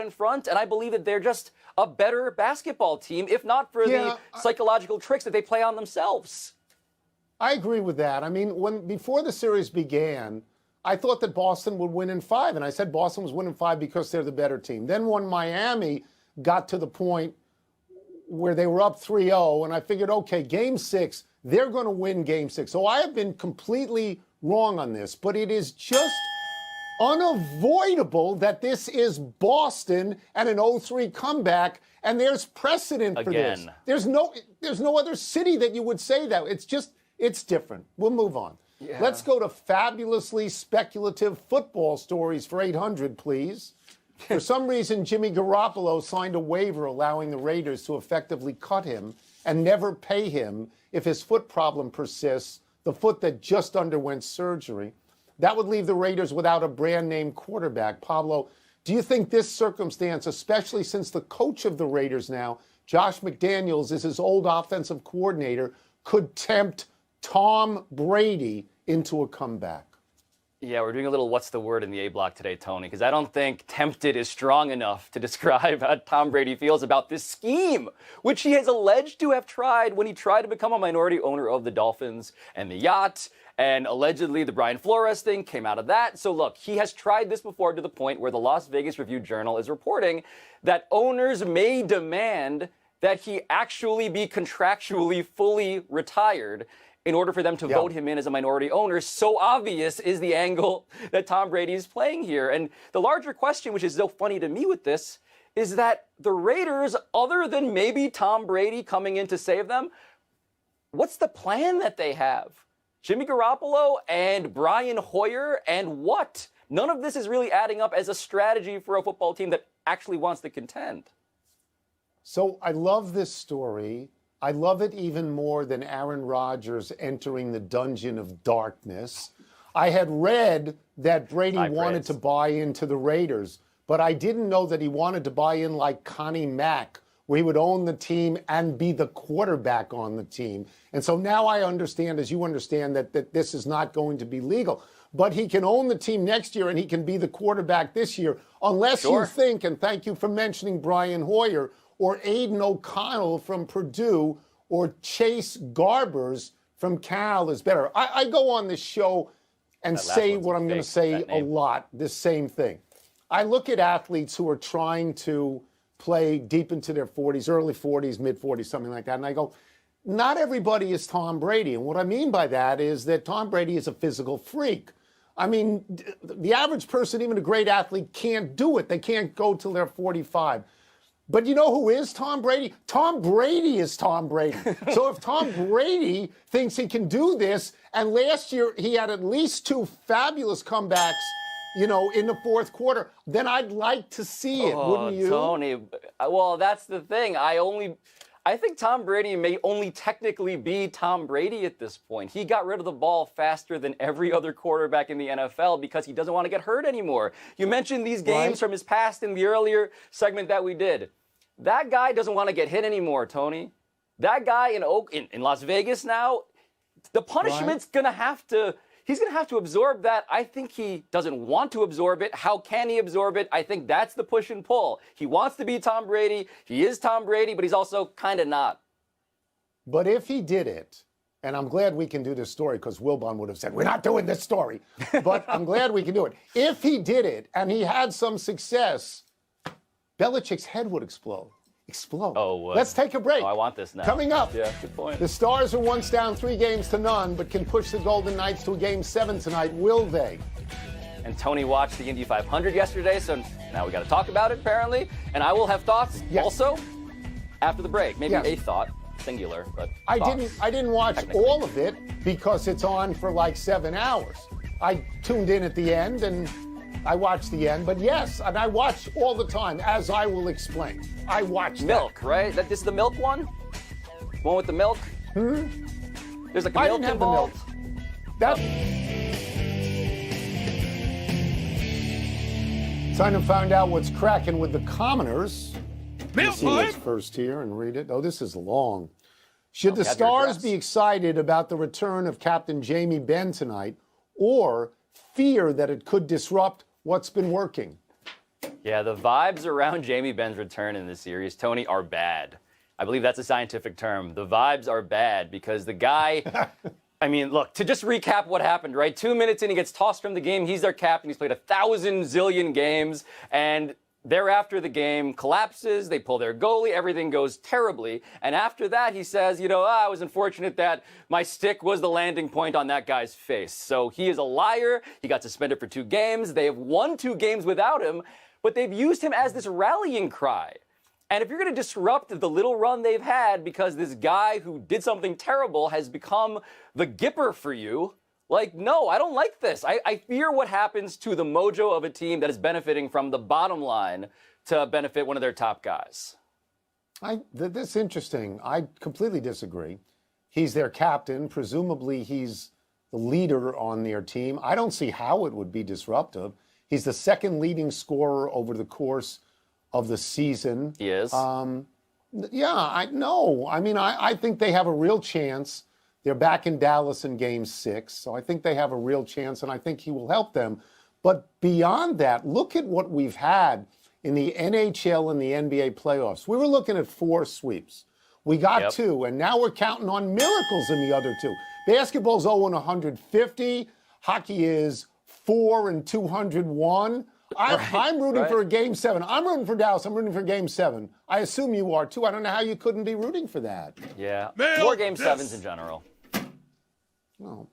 in front, and I believe that they're just a better basketball team, if not for the psychological tricks that they play on themselves. I agree with that. I mean, before the series began, I thought that Boston would win in 5, and I said Boston was winning 5 because they're the better team. Then when Miami got to the point where they were up 3-0, and I figured, okay, Game 6, they're going to win Game 6. So I have been completely wrong on this, but it is just unavoidable that this is Boston and an 0-3 comeback, and there's precedent for this. There's no other city that you would say that. It's different. We'll move on. Yeah. Let's go to fabulously speculative football stories for 800, please. For some reason, Jimmy Garoppolo signed a waiver allowing the Raiders to effectively cut him and never pay him if his foot problem persists, the foot that just underwent surgery. That would leave the Raiders without a brand-name quarterback. Pablo, do you think this circumstance, especially since the coach of the Raiders now, Josh McDaniels, is his old offensive coordinator, could tempt Tom Brady into a comeback? Yeah, we're doing a little what's the word in the A block today, Tony, because I don't think tempted is strong enough to describe how Tom Brady feels about this scheme, which he has alleged to have tried when he tried to become a minority owner of the Dolphins and the yacht. And allegedly the Brian Flores thing came out of that. So look, he has tried this before to the point where the Las Vegas Review-Journal is reporting that owners may demand that he actually be contractually fully retired in order for them to vote him in as a minority owner. So obvious is the angle that Tom Brady is playing here. And the larger question, which is so funny to me with this, is that the Raiders, other than maybe Tom Brady coming in to save them, what's the plan that they have? Jimmy Garoppolo and Brian Hoyer and what? None of this is really adding up as a strategy for a football team that actually wants to contend. So I love this story. I love it even more than Aaron Rodgers entering the dungeon of darkness. I had read that Brady wanted to buy into the Raiders, but I didn't know that he wanted to buy in like Connie Mack, where he would own the team and be the quarterback on the team. And so now I understand, as you understand, that this is not going to be legal. But he can own the team next year and he can be the quarterback this year, unless you think, and thank you for mentioning Brian Hoyer, or Aiden O'Connell from Purdue, or Chase Garbers from Cal is better. I go on this show and say what I'm going to say a lot, this same thing. I look at athletes who are trying to play deep into their 40s, early 40s, mid 40s, something like that, and I go, not everybody is Tom Brady. And what I mean by that is that Tom Brady is a physical freak. I mean, the average person, even a great athlete, can't do it. They can't go till they're 45. But you know who is Tom Brady? Tom Brady is Tom Brady. So if Tom Brady thinks he can do this, and last year he had at least 2 fabulous comebacks, in the fourth quarter, then I'd like to see it, wouldn't you? Tony, well, that's the thing. I think Tom Brady may only technically be Tom Brady at this point. He got rid of the ball faster than every other quarterback in the NFL because he doesn't want to get hurt anymore. You mentioned these games from his past in the earlier segment that we did. That guy doesn't want to get hit anymore, Tony. That guy in Las Vegas now, the punishment's going to have to... He's going to have to absorb that. I think he doesn't want to absorb it. How can he absorb it? I think that's the push and pull. He wants to be Tom Brady. He is Tom Brady, but he's also kind of not. But if he did it, and I'm glad we can do this story because Wilbon would have said, we're not doing this story. But I'm glad we can do it. If he did it and he had some success, Belichick's head would explode. Let's take a break. I want this now. Coming up, yeah, good point. The Stars are once down 3-0, but can push the Golden Knights to a Game 7 tonight. Will they? And Tony watched the Indy 500 yesterday, so now we got to talk about it, apparently. And I will have thoughts also after the break. Maybe a thought, singular, but I didn't watch all of it because it's on for like 7 hours. I tuned in at the end and I watched the end, but yes, and I watch all the time, as I will explain. I watch milk, right? This is the milk one? One with the milk? There's like a milk involved. Trying to find out what's cracking with the Commoners. Milk see what's first here and read it. Oh, this is long. Should the Stars be excited about the return of Captain Jamie Benn tonight, or fear that it could disrupt what's been working? Yeah, the vibes around Jamie Benn's return in this series, Tony, are bad. I believe that's a scientific term. The vibes are bad because the guy, I mean, look, to just recap what happened, right? 2 minutes in, he gets tossed from the game. He's their captain. He's played 1,000 zillion games. And thereafter, the game collapses. They pull their goalie. Everything goes terribly. And after that, he says, I was unfortunate that my stick was the landing point on that guy's face. So he is a liar. He got suspended for 2 games. They have won 2 games without him, but they've used him as this rallying cry. And if you're going to disrupt the little run they've had because this guy who did something terrible has become the Gipper for you, no, I don't like this. I fear what happens to the mojo of a team that is benefiting from the bottom line to benefit one of their top guys. That's interesting. I completely disagree. He's their captain. Presumably, he's the leader on their team. I don't see how it would be disruptive. He's the second leading scorer over the course of the season. He is. I think they have a real chance. They're back in Dallas in Game 6, so I think they have a real chance, and I think he will help them. But beyond that, look at what we've had in the NHL and the NBA playoffs. We were looking at 4 sweeps. We got 2, and now we're counting on miracles in the other 2. Basketball's 0-150. Hockey is 4-201. I'm rooting for a Game 7. I'm rooting for Dallas. I'm rooting for Game 7. I assume you are, too. I don't know how you couldn't be rooting for that. Yeah. More Game 7s in general. Oh.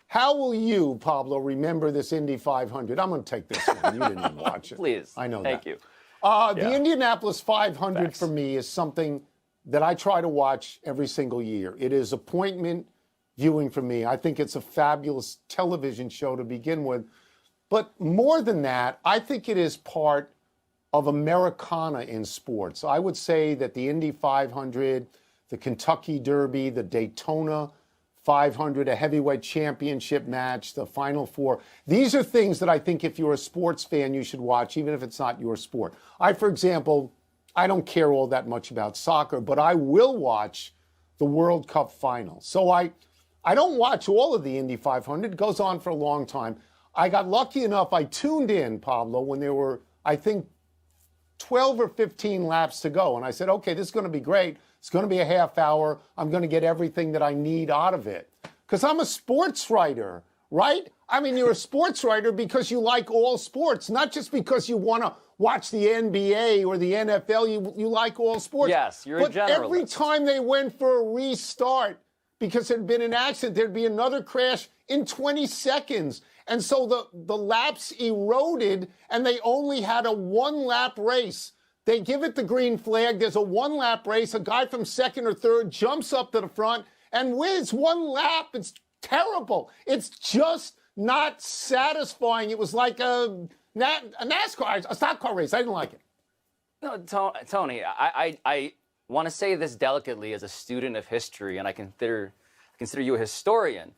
How will you, Pablo, remember this Indy 500? I'm going to take this one. You didn't even watch it. Please. I know Thank that. you. The Indianapolis 500 Facts. for me is something that I try to watch every single year. It is appointment viewing for me. I think it's a fabulous television show to begin with. But more than that, I think it is part of Americana in sports. I would say that the Indy 500, the Kentucky Derby, the Daytona 500, a heavyweight championship match, the Final Four, these are things that I think if you're a sports fan, you should watch, even if it's not your sport. For example, I don't care all that much about soccer, but I will watch the World Cup final. So I don't watch all of the Indy 500. It goes on for a long time. I got lucky enough, I tuned in, Pablo, when there were, I think, 12 or 15 laps to go. And I said, okay, this is going to be great. It's going to be a half hour. I'm going to get everything that I need out of it. Because I'm a sports writer, right? I mean, you're a sports writer because you like all sports, not just because you want to watch the NBA or the NFL. You like all sports. Yes, you're a generalist. But every time they went for a restart, because there'd been an accident, there'd be another crash in 20 seconds. And so the laps eroded, and they only had a 1-lap race. They give it the green flag. There's a 1-lap race. A guy from second or third jumps up to the front and wins 1 lap. It's terrible. It's just not satisfying. It was like a NASCAR, a stock car race. I didn't like it. No, Tony, I want to say this delicately as a student of history, and I consider you a historian.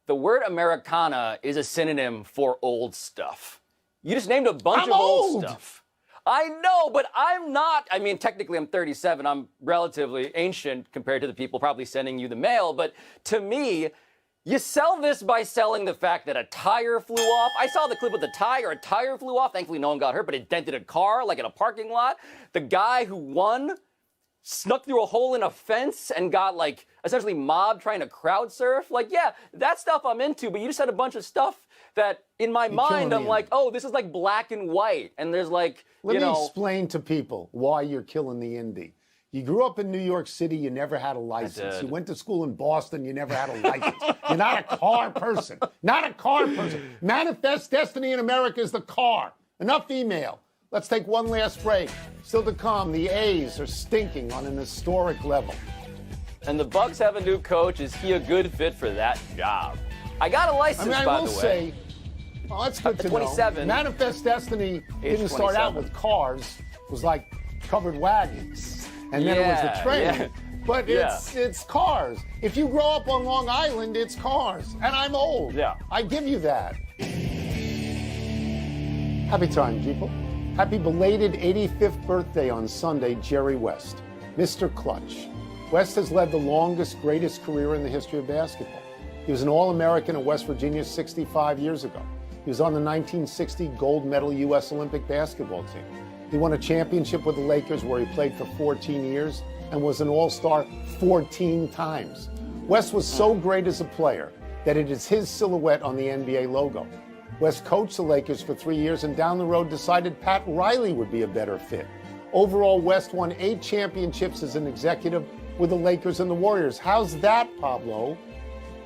The word Americana is a synonym for old stuff. You just named a bunch of old stuff. I know, but I'm not. I mean, technically I'm 37. I'm relatively ancient compared to the people probably sending you the mail. But to me, you sell this by selling the fact that a tire flew off. I saw the clip with the tire. A tire flew off. Thankfully, no one got hurt, but it dented a car like in a parking lot. The guy who won snuck through a hole in a fence and got essentially mobbed trying to crowd surf. Yeah, that stuff I'm into, but you just had a bunch of stuff that in my mind I'm like, oh, this is like black and white. And there's Let me explain to people why you're killing the Indy. You grew up in New York City, you never had a license. You went to school in Boston, you never had a license. You're not a car person. Not a car person. Manifest destiny in America is the car. Enough email. Let's take one last break. Still to come, the A's are stinking on an historic level. And the Bucks have a new coach. Is he a good fit for that job? I got a license, by the way. I will say, that's good to 27. know. Manifest Destiny didn't start out with cars. It was like covered wagons. And then it was the train. Yeah. But it's cars. If you grow up on Long Island, it's cars. And I'm old. Yeah. I give you that. Happy time, people. Happy belated 85th birthday on Sunday, Jerry West. Mr. Clutch. West has led the longest, greatest career in the history of basketball. He was an All-American at West Virginia 65 years ago. He was on the 1960 gold medal U.S. Olympic basketball team. He won a championship with the Lakers where he played for 14 years and was an all-star 14 times. West was so great as a player that it is his silhouette on the NBA logo. West coached the Lakers for 3 years and down the road decided Pat Riley would be a better fit. Overall, West won 8 championships as an executive with the Lakers and the Warriors. How's that, Pablo?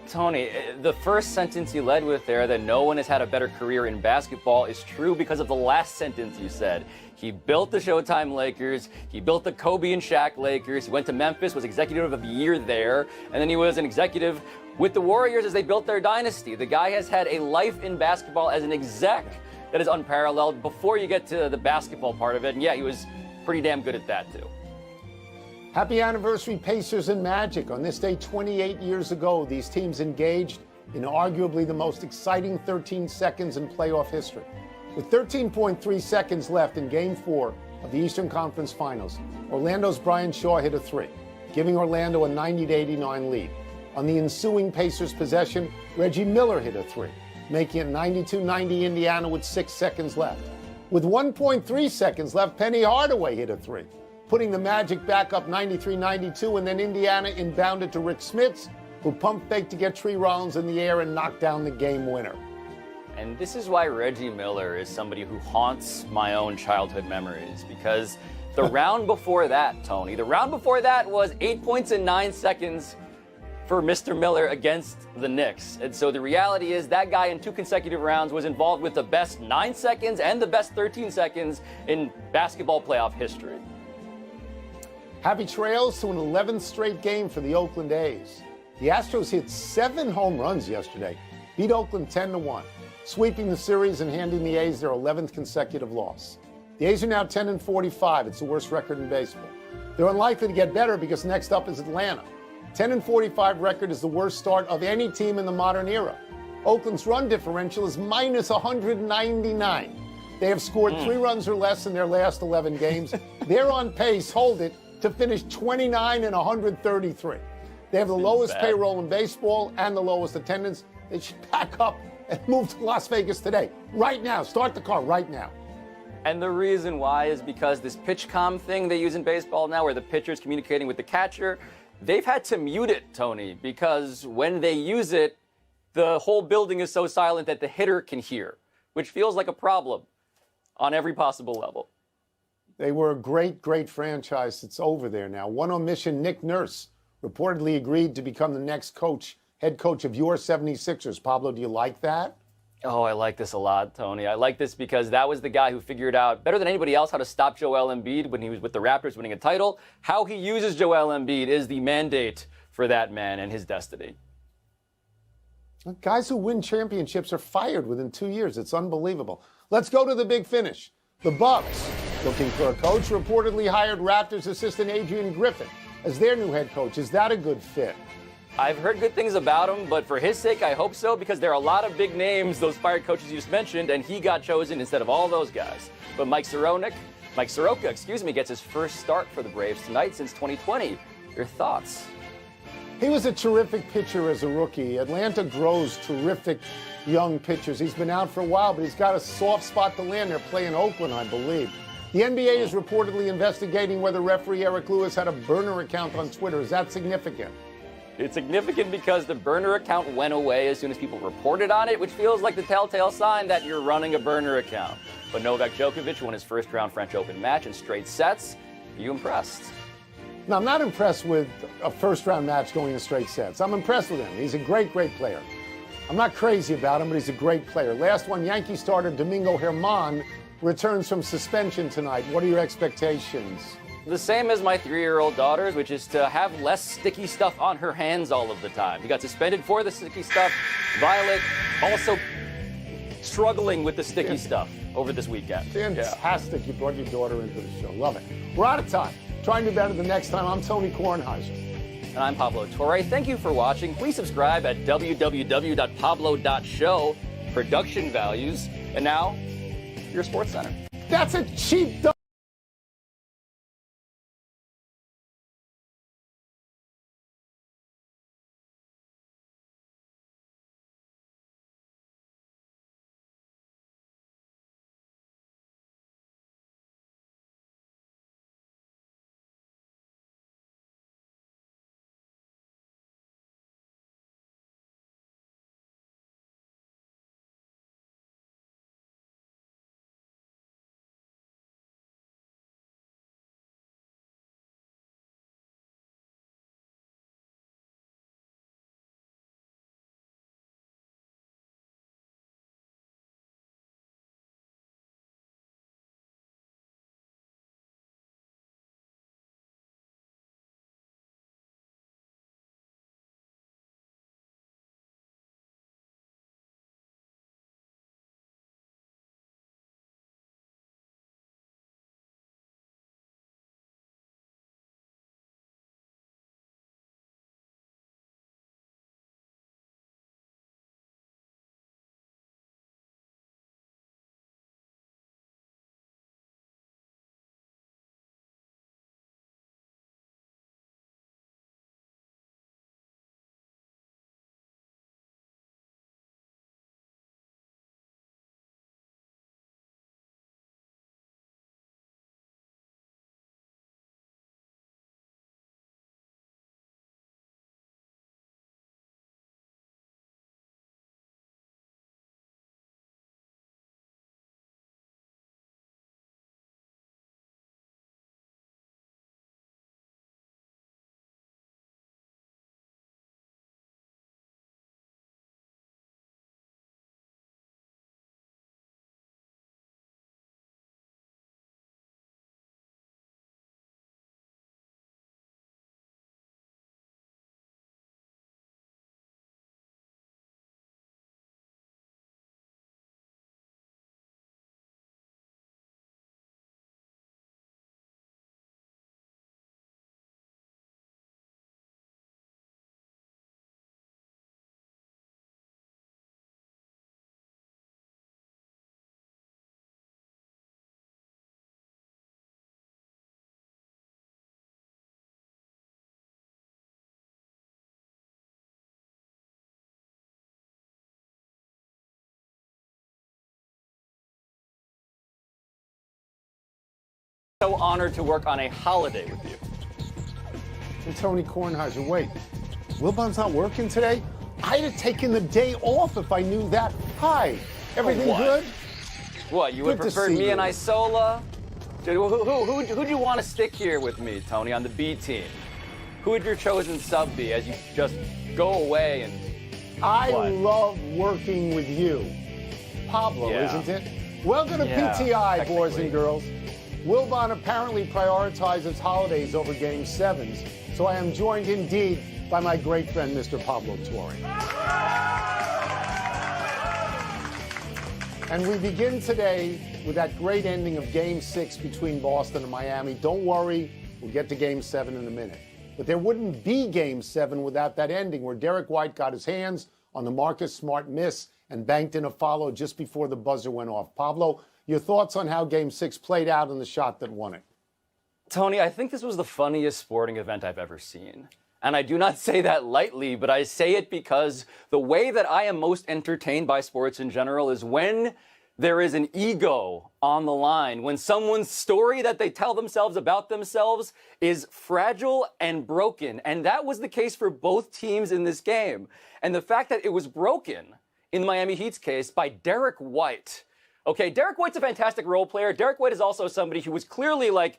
Tony, the first sentence you led with there, that no one has had a better career in basketball, is true because of the last sentence you said. He built the Showtime Lakers, he built the Kobe and Shaq Lakers, he went to Memphis, was executive of the year there, and then he was an executive with the Warriors as they built their dynasty. The guy has had a life in basketball as an exec that is unparalleled before you get to the basketball part of it, and yeah, he was pretty damn good at that too. Happy anniversary, Pacers and Magic. On this day 28 years ago, these teams engaged in arguably the most exciting 13 seconds in playoff history. With 13.3 seconds left in Game 4 of the Eastern Conference Finals, Orlando's Brian Shaw hit a three, giving Orlando a 90-89 lead. On the ensuing Pacers possession, Reggie Miller hit a three, making it 92-90 Indiana with 6 seconds left. With 1.3 seconds left, Penny Hardaway hit a three, putting the Magic back up 93-92, and then Indiana inbounded to Rick Smits, who pump faked to get Tree Rollins in the air and knocked down the game winner. And this is why Reggie Miller is somebody who haunts my own childhood memories, because the round before that, Tony, the round before that was 8 points in 9 seconds for Mr. Miller against the Knicks. And so the reality is that guy in 2 consecutive rounds was involved with the best 9 seconds and the best 13 seconds in basketball playoff history. Happy trails to an 11th straight game for the Oakland A's. The Astros hit 7 home runs yesterday, beat Oakland 10-1, sweeping the series and handing the A's their 11th consecutive loss. The A's are now 10-45. It's the worst record in baseball. They're unlikely to get better because next up is Atlanta. 10-45 record is the worst start of any team in the modern era. Oakland's run differential is minus 199. They have scored 3 runs or less in their last 11 games. They're on pace, hold it, to finish 29-133. They have the lowest payroll in baseball and the lowest attendance. They should pack up and move to Las Vegas today. Right now. Start the car right now. And the reason why is because this pitch comm thing they use in baseball now, where the pitcher's communicating with the catcher, they've had to mute it, Tony, because when they use it, the whole building is so silent that the hitter can hear, which feels like a problem on every possible level. They were a great, great franchise. It's over there now. One omission, Nick Nurse reportedly agreed to become the next head coach of your 76ers. Pablo, do you like that? Oh, I like this a lot, Tony. I like this because that was the guy who figured out better than anybody else how to stop Joel Embiid when he was with the Raptors winning a title. How he uses Joel Embiid is the mandate for that man and his destiny. Guys who win championships are fired within 2 years. It's unbelievable. Let's go to the big finish. The Bucks, looking for a coach, reportedly hired Raptors assistant Adrian Griffin as their new head coach. Is that a good fit? I've heard good things about him, but for his sake, I hope so, because there are a lot of big names, those fired coaches you just mentioned, and he got chosen instead of all those guys. But Mike Soroka, gets his first start for the Braves tonight since 2020. Your thoughts? He was a terrific pitcher as a rookie. Atlanta grows terrific young pitchers. He's been out for a while, but he's got a soft spot to land. They're playing Oakland, I believe. The NBA is reportedly investigating whether referee Eric Lewis had a burner account on Twitter. Is that significant? It's significant because the burner account went away as soon as people reported on it, which feels like the telltale sign that you're running a burner account. But Novak Djokovic won his first-round French Open match in straight sets. Are you impressed? No, I'm not impressed with a first-round match going in straight sets. I'm impressed with him. He's a great, great player. I'm not crazy about him, but he's a great player. Last one, Yankee starter Domingo Germán returns from suspension tonight. What are your expectations? The same as my 3-year-old daughter's, which is to have less sticky stuff on her hands all of the time. He got suspended for the sticky stuff. Violet also struggling with the sticky stuff over this weekend. Fantastic. You brought your daughter into the show. Love it. We're out of time. Try and do better the next time. I'm Tony Kornheiser. And I'm Pablo Torre. Thank you for watching. Please subscribe at www.pablo.show. Production values. And now, your Sports Center. That's a cheap So honored to work on a holiday with you. And Tony Kornheiser, wait, Wilbon's not working today? I'd have taken the day off if I knew that. Hi, everything good? What, you would Good to prefer see me you. and Isola? Dude, who'd you want to stick here with me, Tony, on the B team? Who would your chosen sub be as you just go away and... I What? love working with you. Pablo, Yeah. isn't it? Welcome to Yeah, PTI, boys technically. and girls. Wilbon apparently prioritizes holidays over Game 7s, so I am joined indeed by my great friend, Mr. Pablo Torre. And we begin today with that great ending of Game 6 between Boston and Miami. Don't worry, we'll get to Game 7 in a minute. But there wouldn't be Game 7 without that ending where Derek White got his hands on the Marcus Smart miss and banked in a follow just before the buzzer went off. Pablo, your thoughts on how Game 6 played out and the shot that won it? Tony, I think this was the funniest sporting event I've ever seen. And I do not say that lightly, but I say it because the way that I am most entertained by sports in general is when there is an ego on the line, when someone's story that they tell themselves about themselves is fragile and broken. And that was the case for both teams in this game. And the fact that it was broken in the Miami Heat's case by Derek White. Okay, Derek White's a fantastic role player. Derek White is also somebody who was clearly like